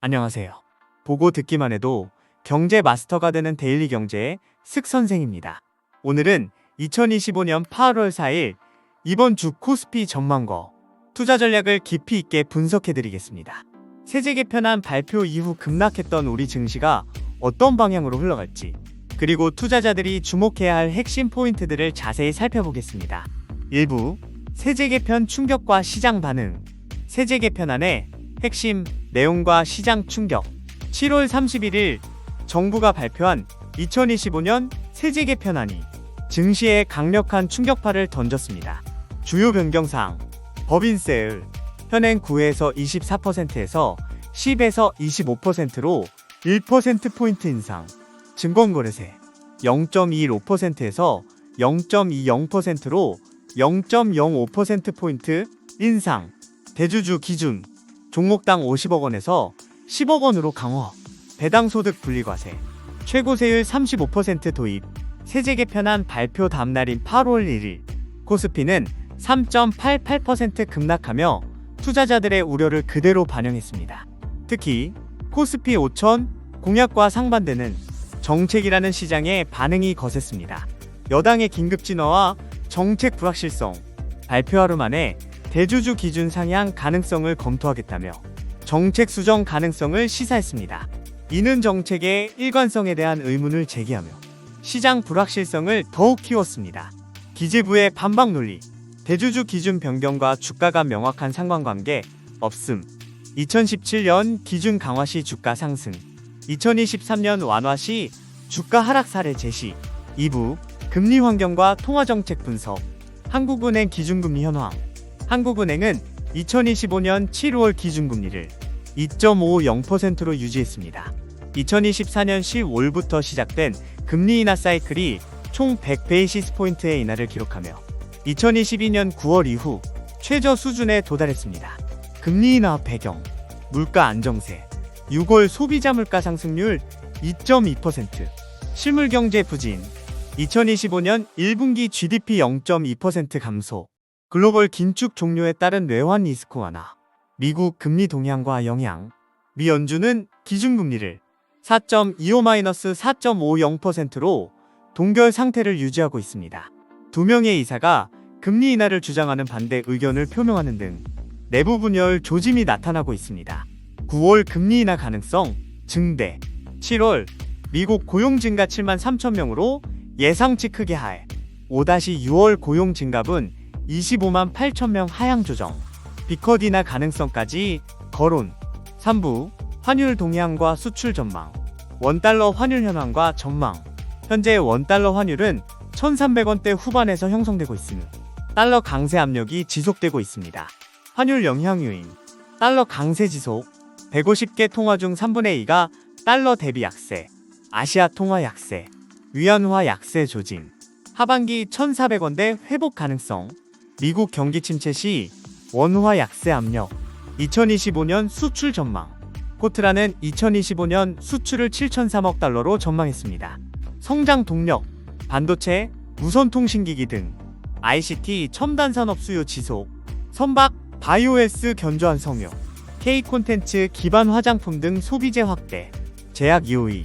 안녕하세요. 보고 듣기만 해도 경제 마스터가 되는 데일리 경제의 슥 선생입니다. 오늘은 2025년 8월 4일 이번 주 코스피 전망과 투자 전략을 깊이 있게 분석해 드리겠습니다. 세제 개편안 발표 이후 급락했던 우리 증시가 어떤 방향으로 흘러갈지, 그리고 투자자들이 주목해야 할 핵심 포인트들을 자세히 살펴보겠습니다. 일부 세제 개편 충격과 시장 반응, 세제 개편안의 핵심 내용과 시장 충격. 7월 31일 정부가 발표한 2025년 세제 개편안이 증시에 강력한 충격파를 던졌습니다. 주요 변경사항: 법인세율 현행 9에서 24%에서 10에서 25%로 1%포인트 인상, 증권거래세 0.25%에서 0.20%로 0.05%포인트 인상, 대주주 기준 종목당 50억 원에서 10억 원으로 강화, 배당소득 분리과세, 최고세율 35% 도입. 세제 개편안 발표 다음날인 8월 1일 코스피는 3.88% 급락하며 투자자들의 우려를 그대로 반영했습니다. 특히 코스피 5000 공약과 상반되는 정책이라는 시장의 반응이 거셌습니다. 여당의 긴급 진화와 정책 불확실성, 발표 하루 만에 대주주 기준 상향 가능성을 검토하겠다며 정책 수정 가능성을 시사했습니다. 이는 정책의 일관성에 대한 의문을 제기하며 시장 불확실성을 더욱 키웠습니다. 기재부의 반박 논리: 대주주 기준 변경과 주가 간 명확한 상관관계 없음. 2017년 기준 강화 시 주가 상승, 2023년 완화 시 주가 하락 사례 제시. 2부 금리 환경과 통화정책 분석. 한국은행 기준금리 현황. 한국은행은 2025년 7월 기준금리를 2.50%로 유지했습니다. 2024년 10월부터 시작된 금리 인하 사이클이 총 100베이시스 포인트의 인하를 기록하며 2022년 9월 이후 최저 수준에 도달했습니다. 금리 인하 배경: 물가 안정세, 6월 소비자 물가 상승률 2.2%, 실물 경제 부진, 2025년 1분기 GDP 0.2% 감소, 글로벌 긴축 종료에 따른 외환 리스크 완화, 미국 금리 동향과 영향. 미 연준은 기준금리를 4.25-4.50%로 동결 상태를 유지하고 있습니다. 두 명의 이사가 금리 인하를 주장하는 반대 의견을 표명하는 등 내부 분열 조짐이 나타나고 있습니다. 9월 금리 인하 가능성 증대. 7월 미국 고용 증가 7만 3천 명으로 예상치 크게 하해. 5-6월 고용 증가분 25만 8천 명 하향 조정. 비컷 인하 가능성까지 거론. 3부 환율 동향과 수출 전망. 원달러 환율 현황과 전망. 현재 원달러 환율은 1,300원대 후반에서 형성되고 있으며 달러 강세 압력이 지속되고 있습니다. 환율 영향 요인: 달러 강세 지속. 150개 통화 중 3분의 2가 달러 대비 약세. 아시아 통화 약세. 위안화 약세 조짐. 하반기 1,400원대 회복 가능성. 미국 경기 침체 시 원화 약세 압력. 2025년 수출 전망. 코트라는 2025년 수출을 7,003억 달러로 전망했습니다. 성장 동력: 반도체, 무선통신기기 등 ICT 첨단 산업 수요 지속. 선박, 바이오에스 견조한 성용, K 콘텐츠 기반 화장품 등 소비재 확대. 제약 EOE.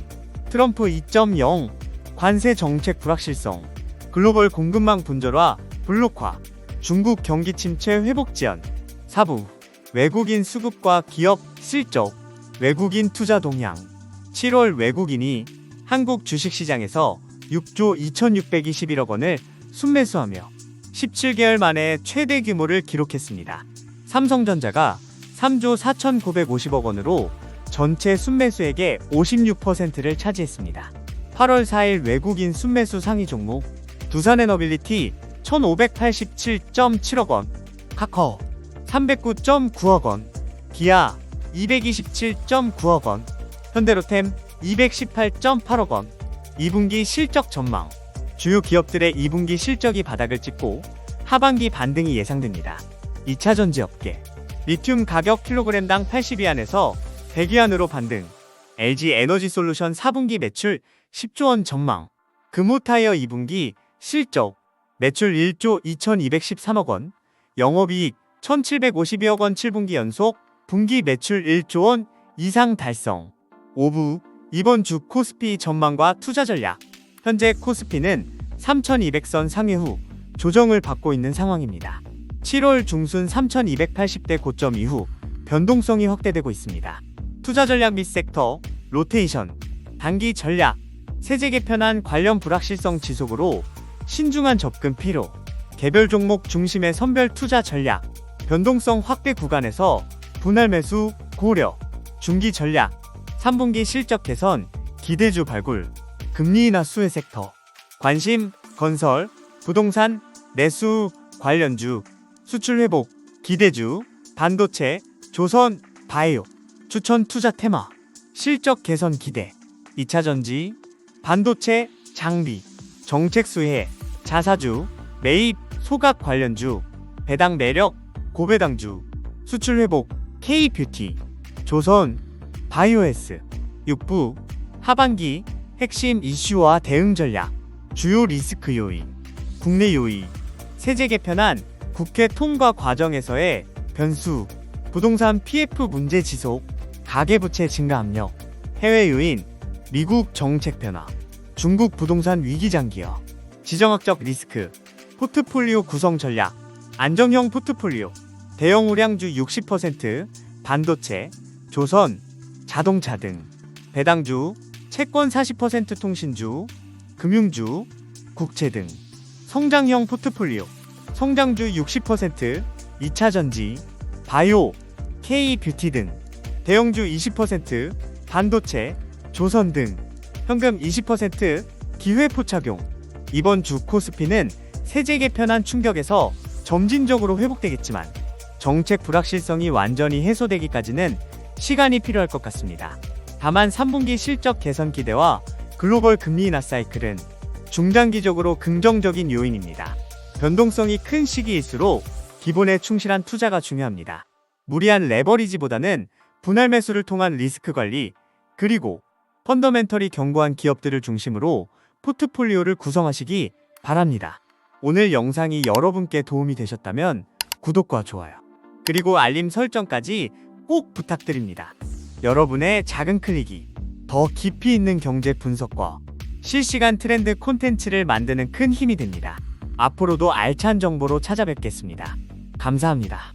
트럼프 2.0 관세 정책 불확실성. 글로벌 공급망 분절화, 블록화. 중국 경기 침체 회복 지연. 4부 외국인 수급과 기업 실적. 외국인 투자 동향. 7월 외국인이 한국 주식시장에서 6조 2,621억 원을 순매수하며 17개월 만에 최대 규모를 기록했습니다. 삼성전자가 3조 4,950억 원으로 전체 순매수액의 56%를 차지했습니다. 8월 4일 외국인 순매수 상위 종목. 두산에너빌리티 1,587.7억 원, 카카오 309.9억 원, 기아 227.9억 원, 현대로템 218.8억 원. 2분기 실적 전망. 주요 기업들의 2분기 실적이 바닥을 찍고 하반기 반등이 예상됩니다. 2차 전지 업계. 리튬 가격 킬로그램당 80위안에서 100위안으로 반등. LG 에너지솔루션 4분기 매출 10조 원 전망. 금호타이어 2분기 실적. 매출 1조 2213억 원, 영업이익 1752억 원. 7분기 연속 분기 매출 1조 원, 이상 달성. 5부 이번 주 코스피 전망과 투자 전략. 현재 코스피는 3200선 상회 후 조정을 받고 있는 상황입니다. 7월 중순 3280대 고점 이후 변동성이 확대되고 있습니다. 투자 전략 및 섹터, 로테이션, 단기 전략, 세제 개편안 관련 불확실성 지속으로 신중한 접근 필요, 개별 종목 중심의 선별 투자 전략, 변동성 확대 구간에서 분할 매수 고려, 중기 전략, 3분기 실적 개선, 기대주 발굴, 금리 인하 수혜 섹터, 관심, 건설, 부동산, 내수, 관련주, 수출 회복, 기대주, 반도체, 조선, 바이오, 추천 투자 테마, 실적 개선 기대, 2차 전지, 반도체, 장비, 정책 수혜, 자사주, 매입, 소각 관련주, 배당 매력, 고배당주, 수출 회복, K뷰티, 조선, 바이오에스. 6부 하반기 핵심 이슈와 대응 전략, 주요 리스크 요인, 국내 요인, 세제 개편안, 국회 통과 과정에서의 변수, 부동산 PF 문제 지속, 가계부채 증가 압력, 해외 요인, 미국 정책 변화, 중국 부동산 위기 장기화, 지정학적 리스크, 포트폴리오 구성 전략, 안정형 포트폴리오, 대형 우량주 60%, 반도체, 조선, 자동차 등, 배당주, 채권 40% 통신주, 금융주, 국채 등, 성장형 포트폴리오, 성장주 60%, 2차 전지, 바이오, K뷰티 등, 대형주 20%, 반도체, 조선 등, 현금 20%, 기회포 착용. 이번 주 코스피는 세제 개편안 충격에서 점진적으로 회복되겠지만 정책 불확실성이 완전히 해소되기까지는 시간이 필요할 것 같습니다. 다만 3분기 실적 개선 기대와 글로벌 금리 인하 사이클은 중장기적으로 긍정적인 요인입니다. 변동성이 큰 시기일수록 기본에 충실한 투자가 중요합니다. 무리한 레버리지보다는 분할 매수를 통한 리스크 관리, 그리고 펀더멘털이 견고한 기업들을 중심으로 포트폴리오를 구성하시기 바랍니다. 오늘 영상이 여러분께 도움이 되셨다면 구독과 좋아요, 그리고 알림 설정까지 꼭 부탁드립니다. 여러분의 작은 클릭이 더 깊이 있는 경제 분석과 실시간 트렌드 콘텐츠를 만드는 큰 힘이 됩니다. 앞으로도 알찬 정보로 찾아뵙겠습니다. 감사합니다.